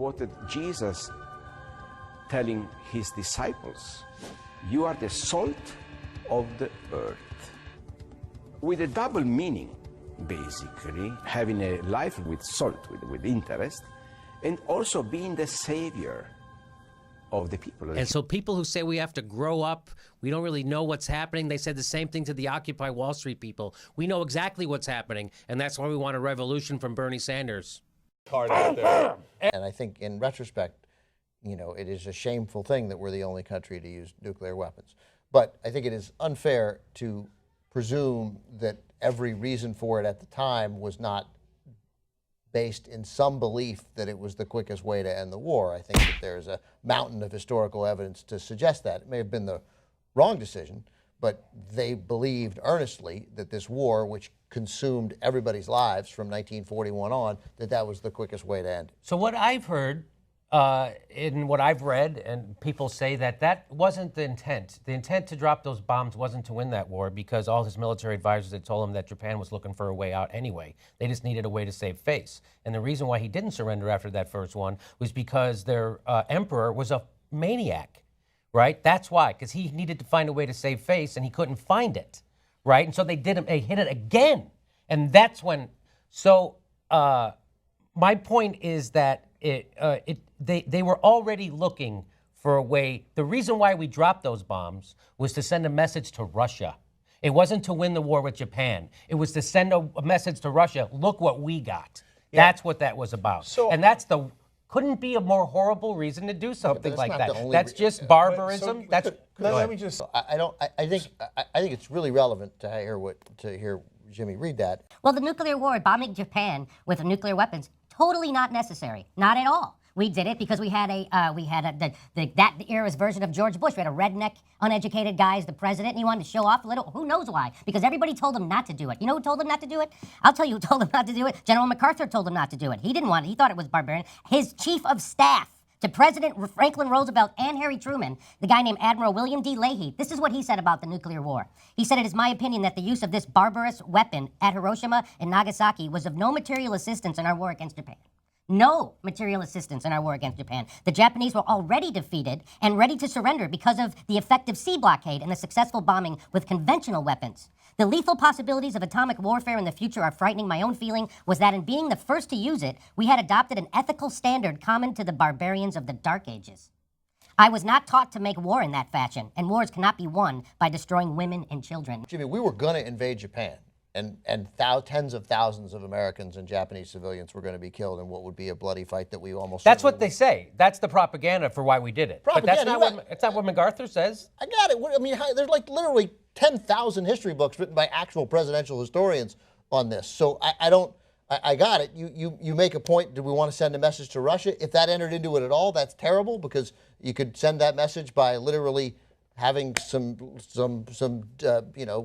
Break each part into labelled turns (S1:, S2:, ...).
S1: quoted Jesus telling his disciples, "You are the salt of the earth," with a double meaning, basically, having a life with salt, with interest, and also being the savior of the people.
S2: And so people who say we have to grow up, we don't really know what's happening, they said the same thing to the Occupy Wall Street people. We know exactly what's happening, and that's why we want a revolution from Bernie Sanders.
S3: And I think in retrospect, you know, it is a shameful thing that we're the only country to use nuclear weapons. But I think it is unfair to presume that every reason for it at the time was not based in some belief that it was the quickest way to end the war. I think that there's a mountain of historical evidence to suggest that. It may have been the wrong decision, but they believed earnestly that this war, which consumed everybody's lives from 1941 on, that was the quickest way to end it.
S2: So what I've heard in what I've read, and people say that wasn't the intent. The intent to drop those bombs wasn't to win that war, because all his military advisors had told him that Japan was looking for a way out anyway. They just needed a way to save face. And the reason why he didn't surrender after that first one was because their emperor was a maniac, right? That's why, because he needed to find a way to save face, and he couldn't find it, right? And so they hit it again. And that's when, so my point is that they were already looking for a way. The reason why we dropped those bombs was to send a message to Russia. It wasn't to win the war with Japan. It was to send a message to Russia, look what we got. Yeah. That's what that was about. So, and couldn't be a more horrible reason to do something like that. That's just barbarism.
S3: Let me just. I think it's really relevant to hear Jimmy read that.
S4: Well, the nuclear war, bombing Japan with nuclear weapons, totally not necessary. Not at all. We did it because we had that era's version of George Bush. We had a redneck, uneducated guy as the president, and he wanted to show off a little. Who knows why? Because everybody told him not to do it. You know who told him not to do it? I'll tell you who told him not to do it. General MacArthur told him not to do it. He didn't want it. He thought it was barbarian. His chief of staff to President Franklin Roosevelt and Harry Truman, the guy named Admiral William D. Leahy, this is what he said about the nuclear war. He said, "It is my opinion that the use of this barbarous weapon at Hiroshima and Nagasaki was of no material assistance in our war against Japan." No material assistance in our war against Japan. The Japanese were already defeated and ready to surrender because of the effective sea blockade and the successful bombing with conventional weapons. The lethal possibilities of atomic warfare in the future are frightening. My own feeling was that in being the first to use it, we had adopted an ethical standard common to the barbarians of the Dark Ages. I was not taught to make war in that fashion, and wars cannot be won by destroying women and children.
S3: Jimmy, we were going to invade Japan. And tens of thousands of Americans and Japanese civilians were going to be killed in what would be a bloody fight that we almost...
S2: That's what they say. That's the propaganda for why we did it.
S3: Propaganda,
S2: but that's not what MacArthur says.
S3: I got it. I mean, there's like literally 10,000 history books written by actual presidential historians on this. So I got it. You make a point. Do we want to send a message to Russia? If that entered into it at all, that's terrible, because you could send that message by literally having some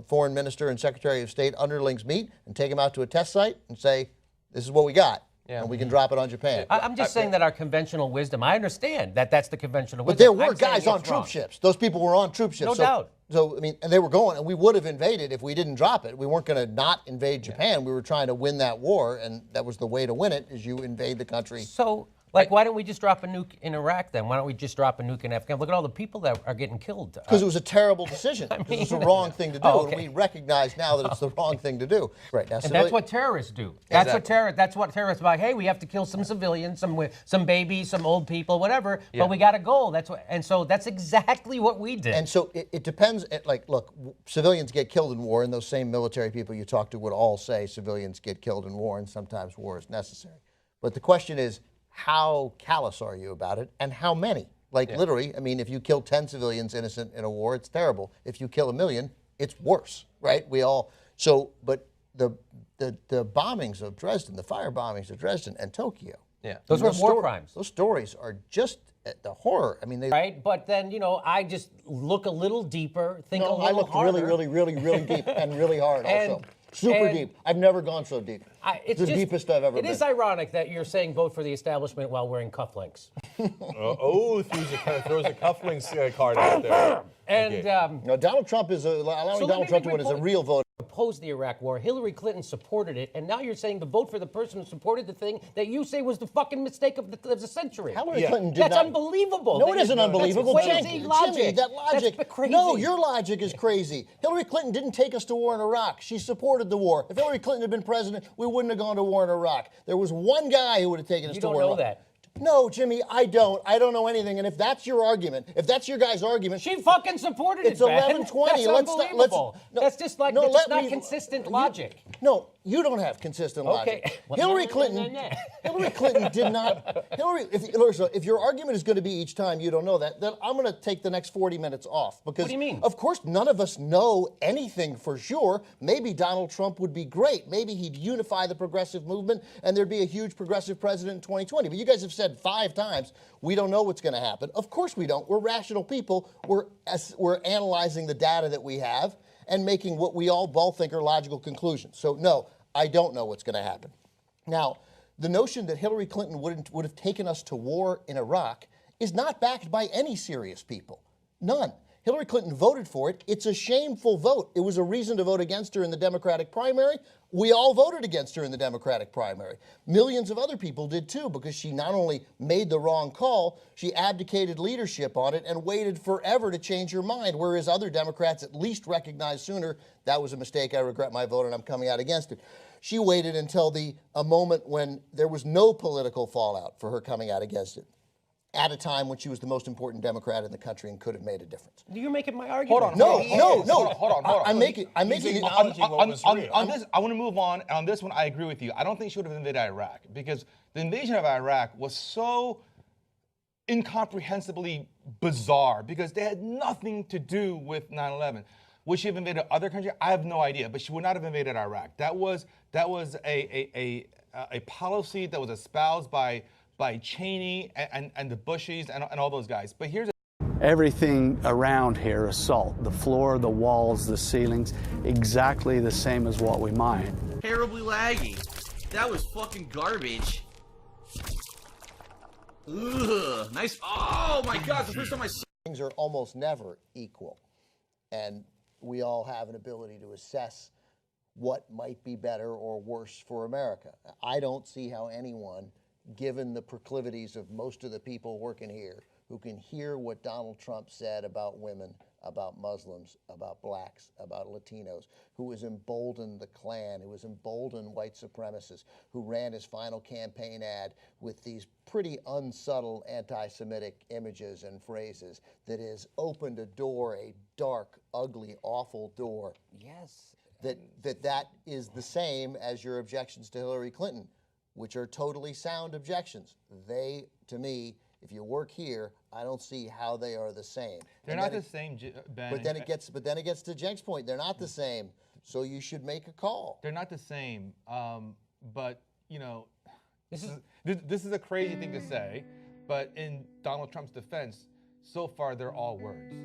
S3: foreign minister and secretary of state underlings meet and take them out to a test site and say, this is what we got. Yeah. And we can drop it on Japan.
S2: I'm just saying that our conventional wisdom, I understand that that's the conventional wisdom.
S3: But there were guys on troop ships. Those people were on troop ships.
S2: No doubt.
S3: So, I mean, and they were going, and we would have invaded if we didn't drop it. We weren't going to not invade Japan. We were trying to win that war, and that was the way to win it, is you invade the country.
S2: So, like, why don't we just drop a nuke in Iraq then? Why don't we just drop a nuke in Afghanistan? Look at all the people that are getting killed.
S3: Because it was a terrible decision. I mean, it was the wrong thing to do, and we recognize now that it's the wrong thing to do. Right now,
S2: and that's what terrorists do. That's what terrorists are like. Hey, we have to kill some civilians, some babies, some old people, whatever. Yeah. But we got a goal. And so that's exactly what we did.
S3: And so it depends. Like, look, civilians get killed in war, and those same military people you talk to would all say civilians get killed in war, and sometimes war is necessary. But the question is, how callous are you about it, and how many? Like, literally, I mean, if you kill 10 civilians innocent in a war, it's terrible. If you kill 1 million, it's worse, right? But the bombings of Dresden, the fire bombings of Dresden and Tokyo,
S2: those were war crimes.
S3: Those stories are just the horror. I mean,
S2: right? But then, I just look a little deeper, think a little harder.
S3: I look really deep and really hard also. Super deep. I've never gone so deep. It's the deepest I've ever been.
S2: It is ironic that you're saying vote for the establishment while wearing cufflinks.
S5: Throws a cufflinks card out there.
S2: And
S3: Donald Trump is allowing Donald Trump to win is a real vote.
S2: opposed the Iraq war. Hillary Clinton supported it, and now you're saying to vote for the person who supported the thing that you say was the fucking mistake of the century.
S3: Hillary Clinton did
S2: That's
S3: not.
S2: unbelievable.
S3: No, it isn't unbelievable.
S2: That's crazy logic.
S3: Jimmy, that logic.
S2: That's crazy.
S3: No, your logic is crazy. Hillary Clinton didn't take us to war in Iraq. She supported the war. If Hillary Clinton had been president, we wouldn't have gone to war in Iraq. There was one guy who would have taken us
S2: You
S3: to
S2: don't
S3: war in
S2: know
S3: Iraq.
S2: that.
S3: No, Jimmy, I don't. I don't know anything. And if that's your argument, if that's your guys' argument,
S2: She fucking supported
S3: it's
S2: it, Ben.
S3: 11:20.
S2: That's
S3: Let's
S2: unbelievable.
S3: no,
S2: That's just like,
S3: no,
S2: that's
S3: let
S2: not
S3: me-
S2: consistent logic.
S3: No, you don't have consistent logic.
S2: Okay.
S3: Hillary Clinton. Hillary Clinton did not. If your argument is going to be each time you don't know that, then I'm going to take the next 40 minutes off because.
S2: What do you mean?
S3: Of course, none of us know anything for sure. Maybe Donald Trump would be great. Maybe he'd unify the progressive movement, and there'd be a huge progressive president in 2020. But you guys have said 5 times we don't know what's going to happen. Of course we don't. We're rational people. We're analyzing the data that we have and making what we all both think are logical conclusions. So no, I don't know what's going to happen. Now, the notion that Hillary Clinton would have taken us to war in Iraq is not backed by any serious people. None. Hillary Clinton voted for it. It's a shameful vote. It was a reason to vote against her in the Democratic primary. We all voted against her in the Democratic primary. Millions of other people did too, because she not only made the wrong call, she abdicated leadership on it and waited forever to change her mind, whereas other Democrats at least recognized sooner, that was a mistake, I regret my vote, and I'm coming out against it. She waited until a moment when there was no political fallout for her coming out against it, at a time when she was the most important Democrat in the country and could have made a difference.
S2: You're making my argument.
S5: Hold on.
S3: No.
S5: Hold on.
S3: I'm making
S5: He's
S3: it.
S5: acknowledging what was real.
S3: on
S5: this, I want to move on. On this one, I agree with you. I don't think she would have invaded Iraq because the invasion of Iraq was so incomprehensibly bizarre because they had nothing to do with 9/11. Would she have invaded other countries? I have no idea, but she would not have invaded Iraq. That was a policy that was espoused by Cheney and the Bushes and all those guys. But here's
S6: Everything around here is salt. The floor, the walls, the ceilings, exactly the same as what we mine.
S7: Terribly laggy. That was fucking garbage. Ugh. Nice. Oh my God, the first time I saw.
S3: Things are almost never equal. And we all have an ability to assess what might be better or worse for America. I don't see how anyone, given the proclivities of most of the people working here, who can hear what Donald Trump said about women, about Muslims, about blacks, about Latinos, who has emboldened the Klan, who has emboldened white supremacists, who ran his final campaign ad with these pretty unsubtle anti-Semitic images and phrases that has opened a door, a dark, ugly, awful door.
S2: Yes.
S3: That is the same as your objections to Hillary Clinton, which are totally sound objections. They, to me, if you work here, I don't see how they are the same.
S5: they're not the same, Ben.
S3: But then it gets to Jenk's point. They're not the same. So you should make a call.
S5: They're not the same. But you know, this is a crazy thing to say. But in Donald Trump's defense, so far they're all words.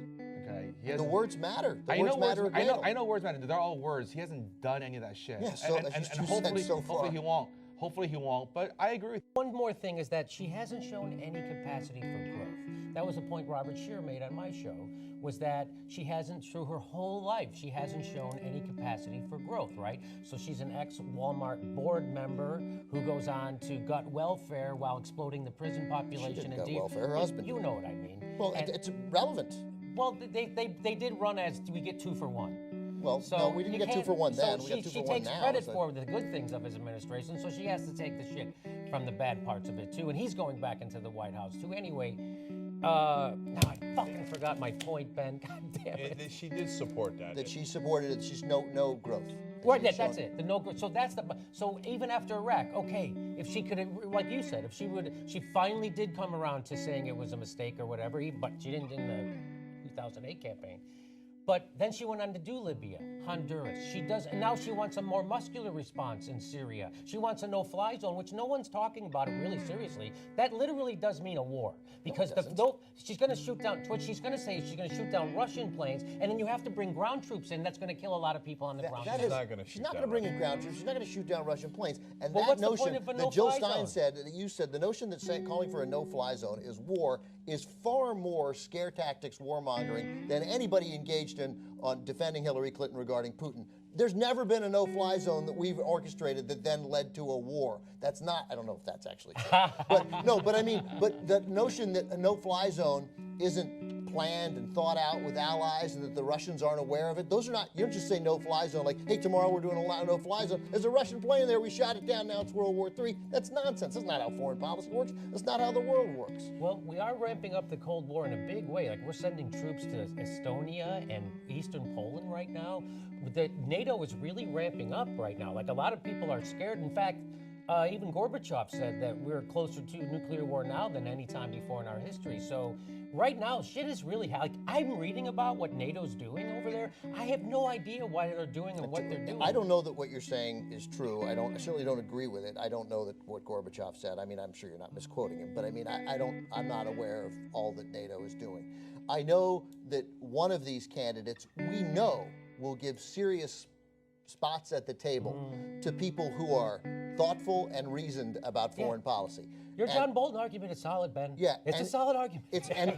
S5: Okay,
S3: The words matter. The
S5: I
S3: words
S5: know
S3: matter.
S5: words. I know words matter. They're all words. He hasn't done any of that shit.
S3: Yeah, so that's just 2 cents so far.
S5: Hopefully he won't. Hopefully he won't. But I agree with you.
S2: One more thing is that she hasn't shown any capacity for growth. That was a point Robert Scheer made on my show, was that she hasn't, through her whole life, she hasn't shown any capacity for growth, right? So she's an ex-Walmart board member who goes on to gut welfare while exploding the prison population.
S3: She didn't gut welfare, her husband.
S2: You know what I mean.
S3: Well,
S2: And-
S3: it's relevant.
S2: well, they did run as we get 2 for 1.
S3: Well, no, we didn't
S2: you
S3: get 2 for 1 then.
S2: So
S3: We got 2
S2: she
S3: for 1
S2: takes
S3: now.
S2: credit
S3: So-
S2: for the good things of his administration, so she has to take the shit from the bad parts of it too. And he's going back into the White House too. Anyway, now I fucking forgot my point, Ben. God damn it.
S5: She did support that.
S3: That she supported it. She's no growth.
S2: Right, that's it. The no growth. So that's the. So even after Iraq, okay, if she could, like you said, if she finally did come around to saying it was a mistake or whatever, but she didn't in the 2008 campaign. But then she went on to do Libya, Honduras. She does, and now she wants a more muscular response in Syria. She wants a no-fly zone, which no one's talking about it really seriously. That literally does mean a war, because she's going to shoot down. What she's going to say is she's going to shoot down Russian planes, and then you have to bring ground troops in. That's going to kill a lot of people on the ground.
S3: She's not going to bring in ground troops. She's not going to shoot down Russian planes. And
S2: Well,
S3: that
S2: what's the
S3: notion
S2: point of a
S3: that Jill
S2: no-fly
S3: Stein
S2: zone?
S3: said, that you said, the notion that calling for a no-fly zone is war is far more scare tactics warmongering than anybody engaged in on defending Hillary Clinton regarding Putin. There's never been a no-fly zone that we've orchestrated that then led to a war. That's not, I don't know if that's actually true. but I mean, but the notion that a no-fly zone isn't planned and thought out with allies and that the Russians aren't aware of it, those are not, you don't just say no-fly zone like, hey, tomorrow we're doing a no-fly zone. There's a Russian plane there, we shot it down, now it's World War III. That's nonsense. That's not how foreign policy works. That's not how the world works.
S2: Well, we are ramping up the Cold War in a big way. Like, we're sending troops to Estonia and Eastern Poland right now. NATO is really ramping up right now. Like, a lot of people are scared. In fact, even Gorbachev said that we're closer to nuclear war now than any time before in our history. So right now, shit is really like, I'm reading about what NATO's doing over there. I have no idea why they're doing and what they're doing.
S3: I don't know that what you're saying is true. I certainly don't agree with it. I don't know that what Gorbachev said. I mean, I'm sure you're not misquoting him, but I mean, I'm not aware of all that NATO is doing. I know that one of these candidates we know will give serious spots at the table to people who are thoughtful and reasoned about foreign policy.
S2: Your John Bolton argument is solid, Ben.
S3: Yeah,
S2: it's a solid argument.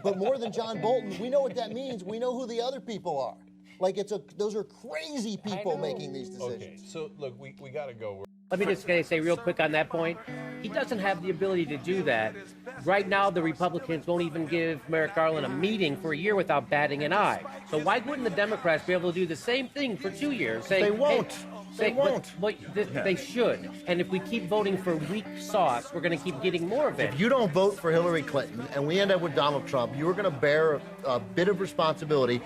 S3: But more than John Bolton, we know what that means. We know who the other people are. Like those are crazy people making these decisions.
S8: Okay, so look, we got to go.
S2: Let me just say real quick on that point. He doesn't have the ability to do that. Right now, the Republicans won't even give Merrick Garland a meeting for a year without batting an eye. So why wouldn't the Democrats be able to do the same thing for 2 years? Saying,
S3: They won't.
S2: They won't. They should. And if we keep voting for weak sauce, we're going to keep getting more of it.
S3: If you don't vote for Hillary Clinton and we end up with Donald Trump, you're going to bear a bit of responsibility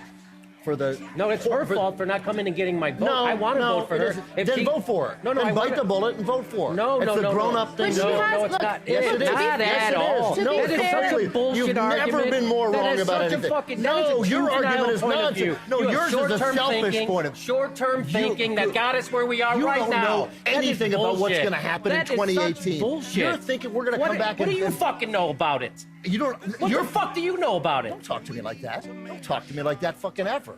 S3: for the...
S2: No, it's her fault for not coming and getting my vote. I want to vote for her.
S3: Then vote for her.
S2: No,
S3: then bite the bullet and vote for her.
S2: No,
S3: it's a grown-up thing.
S2: No, it's not.
S3: Yes, it is.
S2: Not at all.
S3: No,
S2: That is such a bullshit argument.
S3: You've never been more wrong about anything. No, your argument is nonsense. No, yours is a selfish point of view.
S2: Short-term thinking that got us where we are right now.
S3: You don't know anything about what's going to happen in 2018.
S2: That is bullshit.
S3: You're thinking we're going to come back and...
S2: What do you fucking know about it?
S3: You don't...
S2: What the fuck do you know about it?
S3: Don't talk to me like that. Don't talk to me like that fucking ever.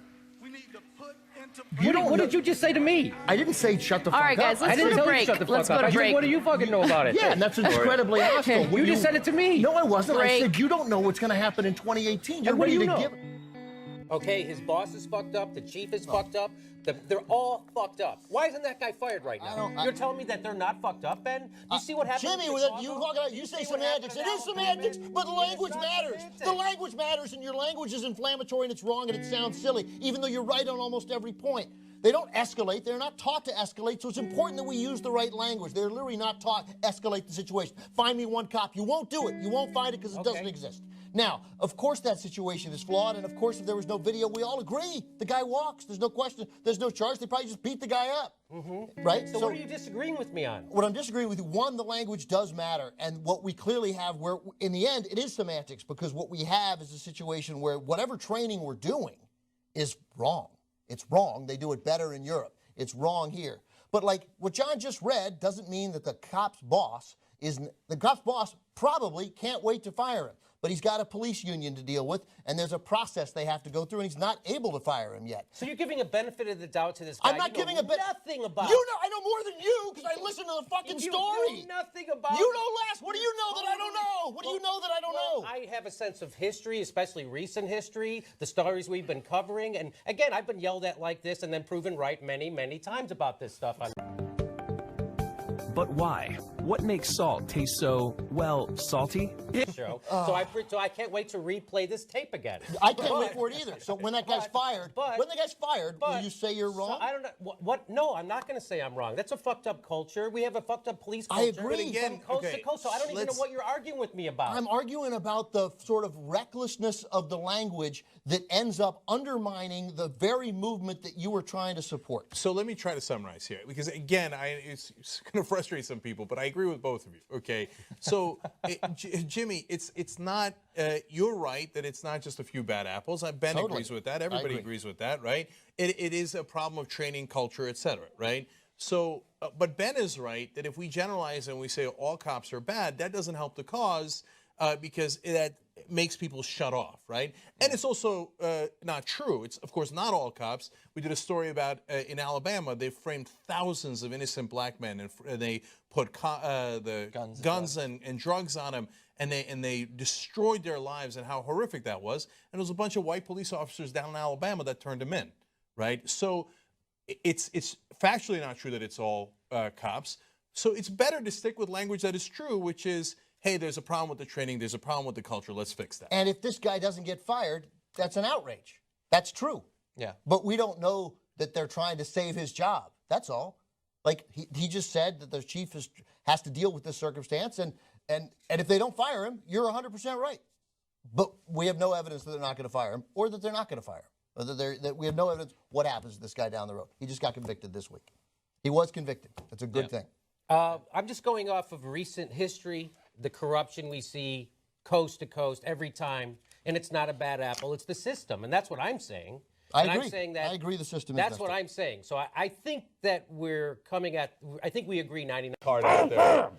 S2: What did you just say to me?
S3: I didn't say shut the fuck up.
S9: All right, guys, let's go to break. Let's go to break.
S2: What do you fucking know about it?
S3: Yeah, and that's incredibly hostile.
S2: You just said it to me.
S3: No, I wasn't.
S9: Break.
S3: I said you don't know what's going to happen in 2018. You're
S2: what do
S3: ready
S2: you
S3: to
S2: know?
S3: give...
S2: Okay, his boss is fucked up, the chief is fucked up, they're all fucked up. Why isn't that guy fired right now? You're telling me that they're not fucked up, Ben? You see what happened?
S3: Jimmy, you say semantics. It is semantics, but the language matters. The language matters, and your language is inflammatory, and it's wrong, and it sounds silly, even though you're right on almost every point. They don't escalate. They're not taught to escalate, so it's important that we use the right language. They're literally not taught escalate the situation. Find me one cop. You won't do it. You won't find it because it doesn't exist. Now, of course that situation is flawed, and of course if there was no video, we all agree. The guy walks. There's no question. There's no charge. They probably just beat the guy up. Right?
S2: So what are you disagreeing with me on?
S3: What I'm disagreeing with you, one, the language does matter, and what we clearly have where, in the end, it is semantics, because what we have is a situation where whatever training we're doing is wrong. It's wrong. They do it better in Europe. It's wrong here. But like what John just read doesn't mean that the cop's boss probably can't wait to fire him. But he's got a police union to deal with, and there's a process they have to go through, and he's not able to fire him yet.
S2: So you're giving a benefit of the doubt to this guy.
S3: I'm not giving a benefit.
S2: Nothing about.
S3: You know, I know more than you because I listen to the fucking story.
S2: You know nothing about.
S3: You know less. What do you know that I don't know? What do you know that I don't know?
S2: I have a sense of history, especially recent history, the stories we've been covering, and again, I've been yelled at like this and then proven right many, many times about this stuff.
S10: But why? What makes salt taste so, well, salty?
S2: So I can't wait to replay this tape again.
S3: I can't wait for it either. So when that guy's fired, will you say you're wrong?
S2: So I don't know. What? No, I'm not going to say I'm wrong. That's a fucked up culture. We have a fucked up police culture.
S3: I agree.
S2: From coast to coast, so I don't even know what you're arguing with me about.
S3: I'm arguing about the sort of recklessness of the language that ends up undermining the very movement that you were trying to support.
S8: So let me try to summarize here, because again, it's going to frustrate some people, but I agree with both of you. Okay, so Jimmy, it's not. You're right that it's not just a few bad apples. Ben agrees with that. Everybody agrees with that, right? It is a problem of training, culture, etc. Right? So, but Ben is right that if we generalize and we say all cops are bad, that doesn't help the cause because that makes people shut off, right? And it's also not true. It's, of course, not all cops. We did a story about in Alabama, they framed thousands of innocent black men, and they put the guns and drugs on them, and they destroyed their lives, and how horrific that was. And there was a bunch of white police officers down in Alabama that turned them in, right? So it's factually not true that it's all cops. So it's better to stick with language that is true, which is, hey, there's a problem with the training, there's a problem with the culture, let's fix that.
S3: And if this guy doesn't get fired, that's an outrage. That's true.
S2: Yeah.
S3: But we don't know that they're trying to save his job. That's all. Like he just said that the chief has to deal with this circumstance, and if they don't fire him, you're 100% right. But we have no evidence that they're not going to fire him, or that they're not going to fire him, or that we have no evidence what happens to this guy down the road. He just got convicted this week. He was convicted. That's a good thing.
S2: I'm just going off of recent history, the corruption we see coast to coast every time, and it's not a bad apple. It's the system, and that's what I'm saying.
S3: I
S2: and
S3: agree.
S2: I'm saying that
S3: I agree the system is
S2: That's
S3: messed
S2: what
S3: up.
S2: I'm saying. So I think that we're coming at, I think we agree 99.
S5: Hard out there.